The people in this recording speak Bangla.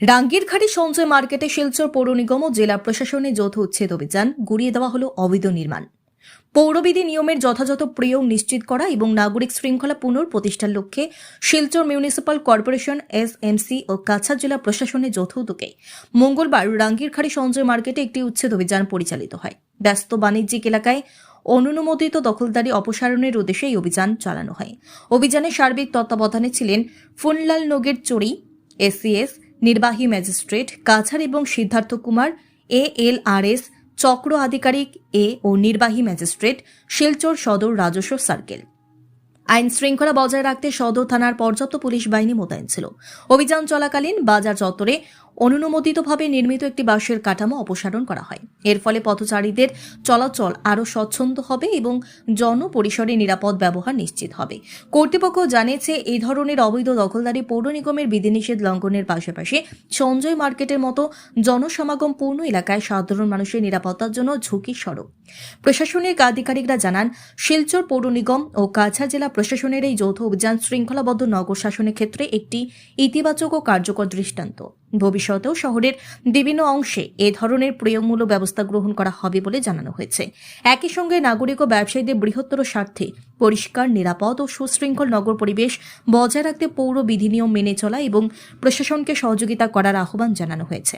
রাঙ্গিরখাড়ি সঞ্চয় মার্কেটে শিলচর পৌর নিগম ও জেলা প্রশাসনের যৌথ উচ্ছেদ অভিযান গুড়িয়ে দেওয়া হলো অবৈধ নির্মাণ। পৌরবিধি নিয়মের যথাযথ প্রয়োগ নিশ্চিত করা এবং নাগরিক শৃঙ্খলা পুনঃপ্রতিষ্ঠার লক্ষ্যে শিলচর মিউনিসিপাল কর্পোরেশন এসএমসি ও কাছাড় জেলা প্রশাসনের যৌথ উদ্যোগে মঙ্গলবার রাঙ্গিরখাড়ি সঞ্চয় মার্কেটে একটি উচ্ছেদ অভিযান পরিচালিত হয়। ব্যস্ত বাণিজ্যিক এলাকায় অনুমোদিত দখলদারি অপসারণের উদ্দেশ্যে এই অভিযান চালানো হয়। অভিযানে সার্বিক তত্ত্বাবধানে ছিলেন ফুনলাল নগের চড়ি এসিএস, নির্বাহী ম্যাজিস্ট্রেট কাছাড় এবং সিদ্ধার্থ কুমার ALRS চক্র আধিকারিক ও নির্বাহী ম্যাজিস্ট্রেট শিলচর সদর রাজস্ব সার্কেল। আইন শৃঙ্খলা বজায় রাখতে সদর থানার পর্যাপ্ত পুলিশ বাহিনী মোতায়েন ছিল। অভিযান চলাকালীন বাজার চত্বরে অনুমোদিতভাবে নির্মিত একটি বাঁশের কাঠামো অপসারণ করা হয়। এর ফলে পথচারীদের চলাচল আরও স্বচ্ছন্দ হবে এবং জনপরিসরে নিরাপদ ব্যবহার নিশ্চিত হবে। কর্তৃপক্ষ জানিয়েছে, এই ধরনের অবৈধ দখলদারি পৌর নিগমের বিধিনিষেধ লঙ্ঘনের পাশাপাশি সঞ্জয় মার্কেটের মতো জনসমাগমপূর্ণ এলাকায় সাধারণ মানুষের নিরাপত্তার জন্য ঝুঁকি স্বরূপ। প্রশাসনিক আধিকারিকরা জানান, শিলচর পৌর নিগম ও কাছাড় জেলা প্রশাসনের এই যৌথ অভিযান শৃঙ্খলাবদ্ধ নগর শাসনের ক্ষেত্রে একটি ইতিবাচক ও কার্যকর দৃষ্টান্ত। ভবিষ্যতেও শহরের বিভিন্ন অংশে এ ধরনের প্রয়োগমূলক ব্যবস্থা গ্রহণ করা হবে বলে জানানো হয়েছে। একই সঙ্গে নাগরিক ও ব্যবসায়ীদের বৃহত্তর স্বার্থে পরিষ্কার, নিরাপদ ও সুশৃঙ্খল নগর পরিবেশ বজায় রাখতে পৌর বিধিনিয়ম মেনে চলা এবং প্রশাসনকে সহযোগিতা করার আহ্বান জানানো হয়েছে।